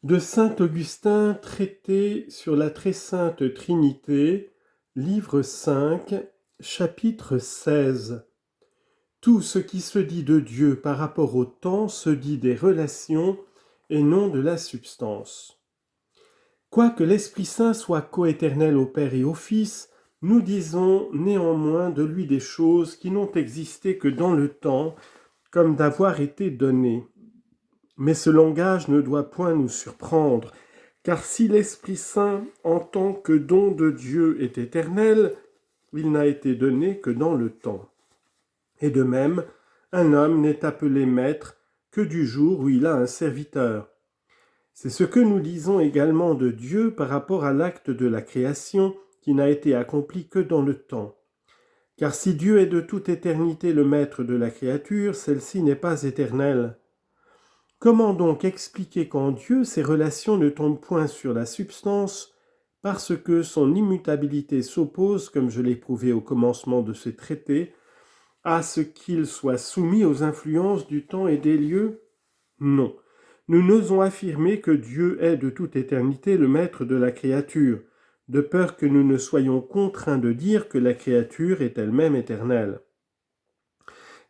De saint Augustin, traité sur la très sainte Trinité, livre 5, chapitre 16. Tout ce qui se dit de Dieu par rapport au temps se dit des relations et non de la substance. Quoique l'Esprit Saint soit coéternel au Père et au Fils, nous disons néanmoins de lui des choses qui n'ont existé que dans le temps, comme d'avoir été données. Mais ce langage ne doit point nous surprendre, car si l'Esprit Saint, en tant que don de Dieu, est éternel, il n'a été donné que dans le temps. Et de même, un homme n'est appelé maître que du jour où il a un serviteur. C'est ce que nous disons également de Dieu par rapport à l'acte de la création qui n'a été accompli que dans le temps. Car si Dieu est de toute éternité le maître de la créature, celle-ci n'est pas éternelle. Comment donc expliquer qu'en Dieu, ces relations ne tombent point sur la substance, parce que son immutabilité s'oppose, comme je l'ai prouvé au commencement de ce traité, à ce qu'il soit soumis aux influences du temps et des lieux ? Non. Nous n'osons affirmer que Dieu est de toute éternité le maître de la créature, de peur que nous ne soyons contraints de dire que la créature est elle-même éternelle.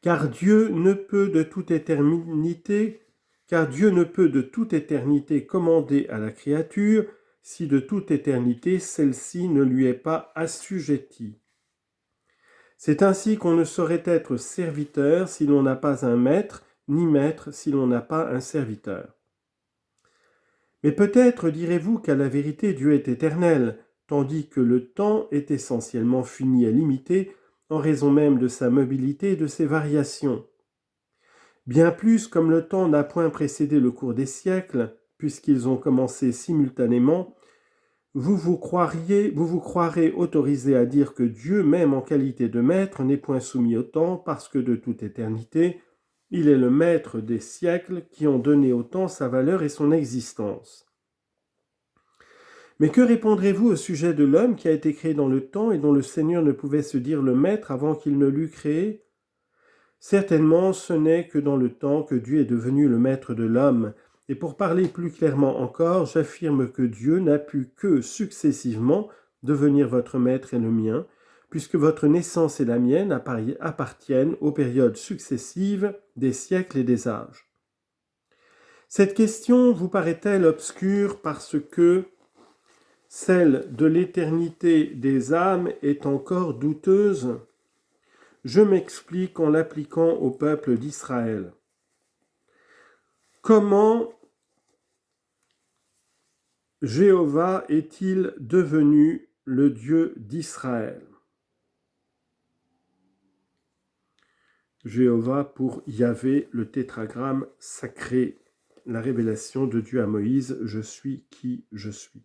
Car Dieu ne peut de toute éternité commander à la créature si de toute éternité celle-ci ne lui est pas assujettie. C'est ainsi qu'on ne saurait être serviteur si l'on n'a pas un maître, ni maître si l'on n'a pas un serviteur. Mais peut-être direz-vous qu'à la vérité Dieu est éternel, tandis que le temps est essentiellement fini et limité, en raison même de sa mobilité et de ses variations. Bien plus, comme le temps n'a point précédé le cours des siècles, puisqu'ils ont commencé simultanément, vous vous croirez autorisé à dire que Dieu, même en qualité de maître, n'est point soumis au temps, parce que de toute éternité, il est le maître des siècles qui ont donné au temps sa valeur et son existence. Mais que répondrez-vous au sujet de l'homme qui a été créé dans le temps et dont le Seigneur ne pouvait se dire le maître avant qu'il ne l'eût créé ? Certainement, ce n'est que dans le temps que Dieu est devenu le maître de l'homme. Et pour parler plus clairement encore, j'affirme que Dieu n'a pu que successivement devenir votre maître et le mien, puisque votre naissance et la mienne appartiennent aux périodes successives des siècles et des âges. Cette question vous paraît-elle obscure parce que celle de l'éternité des âmes est encore douteuse ? Je m'explique en l'appliquant au peuple d'Israël. Comment Jéhovah est-il devenu le Dieu d'Israël ? Jéhovah pour Yahvé, le tétragramme sacré, la révélation de Dieu à Moïse, je suis qui je suis.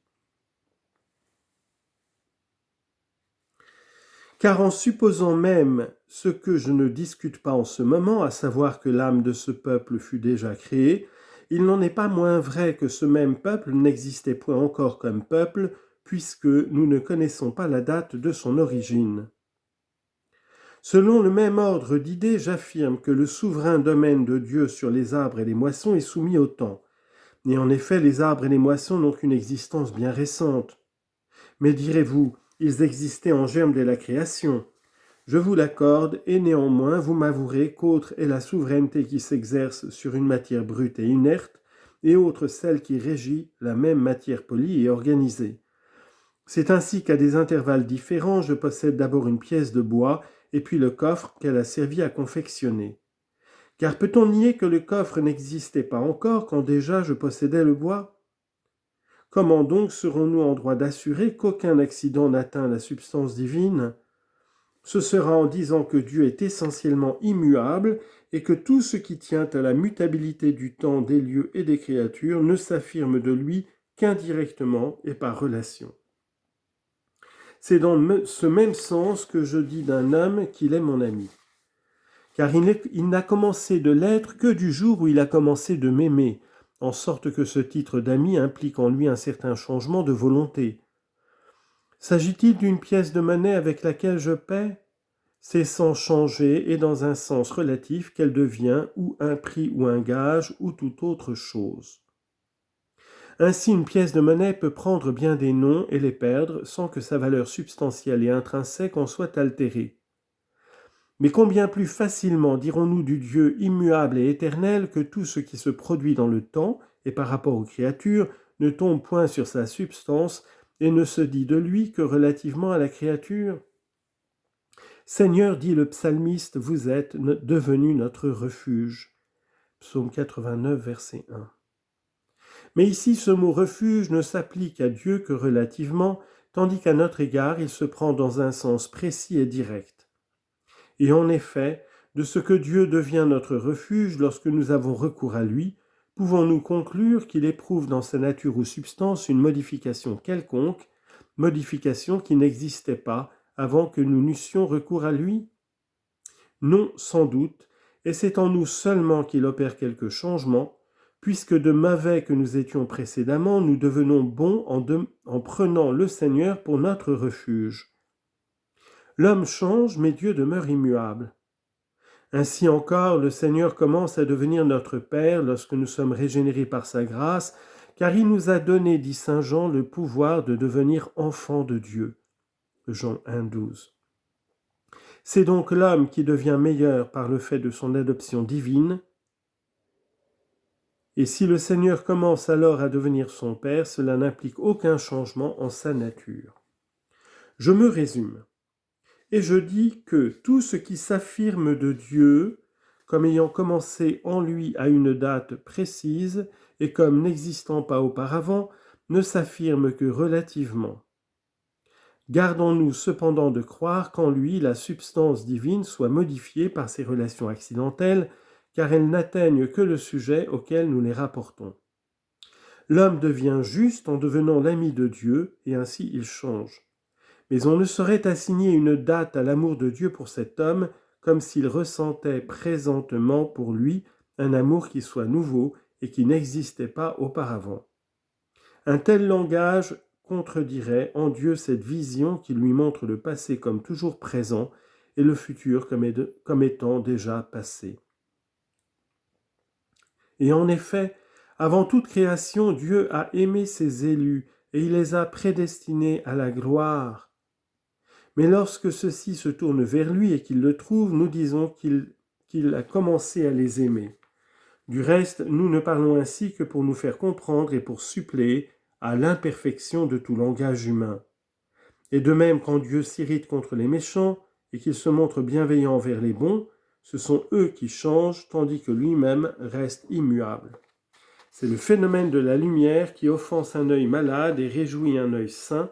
Car en supposant même ce que je ne discute pas en ce moment, à savoir que l'âme de ce peuple fut déjà créée, il n'en est pas moins vrai que ce même peuple n'existait point encore comme peuple, puisque nous ne connaissons pas la date de son origine. Selon le même ordre d'idées, j'affirme que le souverain domaine de Dieu sur les arbres et les moissons est soumis au temps. Et en effet, les arbres et les moissons n'ont qu'une existence bien récente. Mais direz-vous, ils existaient en germe dès la création. Je vous l'accorde, et néanmoins vous m'avouerez qu'autre est la souveraineté qui s'exerce sur une matière brute et inerte, et autre celle qui régit la même matière polie et organisée. C'est ainsi qu'à des intervalles différents, je possède d'abord une pièce de bois, et puis le coffre qu'elle a servi à confectionner. Car peut-on nier que le coffre n'existait pas encore quand déjà je possédais le bois ? Comment donc serons-nous en droit d'assurer qu'aucun accident n'atteint la substance divine ? Ce sera en disant que Dieu est essentiellement immuable et que tout ce qui tient à la mutabilité du temps, des lieux et des créatures ne s'affirme de lui qu'indirectement et par relation. C'est dans ce même sens que je dis d'un homme qu'il est mon ami. Car il n'a commencé de l'être que du jour où il a commencé de m'aimer, en sorte que ce titre d'ami implique en lui un certain changement de volonté. S'agit-il d'une pièce de monnaie avec laquelle je paie ? C'est sans changer et dans un sens relatif qu'elle devient ou un prix ou un gage ou toute autre chose. Ainsi, une pièce de monnaie peut prendre bien des noms et les perdre sans que sa valeur substantielle et intrinsèque en soit altérée. Mais combien plus facilement dirons-nous du Dieu immuable et éternel que tout ce qui se produit dans le temps et par rapport aux créatures ne tombe point sur sa substance et ne se dit de lui que relativement à la créature ? Seigneur, dit le psalmiste, vous êtes devenu notre refuge. Psaume 89, verset 1. Mais ici, ce mot refuge ne s'applique à Dieu que relativement, tandis qu'à notre égard, il se prend dans un sens précis et direct. Et en effet, de ce que Dieu devient notre refuge lorsque nous avons recours à lui, pouvons-nous conclure qu'il éprouve dans sa nature ou substance une modification quelconque, modification qui n'existait pas avant que nous n'eussions recours à lui ? Non, sans doute, et c'est en nous seulement qu'il opère quelque changement, puisque de mauvais que nous étions précédemment, nous devenons bons en prenant le Seigneur pour notre refuge. L'homme change, mais Dieu demeure immuable. Ainsi encore, le Seigneur commence à devenir notre Père lorsque nous sommes régénérés par sa grâce, car il nous a donné, dit saint Jean, le pouvoir de devenir enfants de Dieu. Jean 1, 12. C'est donc l'homme qui devient meilleur par le fait de son adoption divine. Et si le Seigneur commence alors à devenir son Père, cela n'implique aucun changement en sa nature. Je me résume. Et je dis que tout ce qui s'affirme de Dieu, comme ayant commencé en lui à une date précise et comme n'existant pas auparavant, ne s'affirme que relativement. Gardons-nous cependant de croire qu'en lui la substance divine soit modifiée par ces relations accidentelles, car elles n'atteignent que le sujet auquel nous les rapportons. L'homme devient juste en devenant l'ami de Dieu, et ainsi il change. Mais on ne saurait assigner une date à l'amour de Dieu pour cet homme comme s'il ressentait présentement pour lui un amour qui soit nouveau et qui n'existait pas auparavant. Un tel langage contredirait en Dieu cette vision qui lui montre le passé comme toujours présent et le futur comme étant déjà passé. Et en effet, avant toute création, Dieu a aimé ses élus et il les a prédestinés à la gloire. Mais lorsque ceux-ci se tournent vers lui et qu'ils le trouvent, nous disons qu'il a commencé à les aimer. Du reste, nous ne parlons ainsi que pour nous faire comprendre et pour suppléer à l'imperfection de tout langage humain. Et de même, quand Dieu s'irrite contre les méchants et qu'il se montre bienveillant envers les bons, ce sont eux qui changent, tandis que lui-même reste immuable. C'est le phénomène de la lumière qui offense un œil malade et réjouit un œil sain.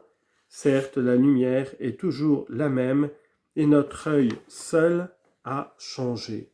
Certes, la lumière est toujours la même et notre œil seul a changé.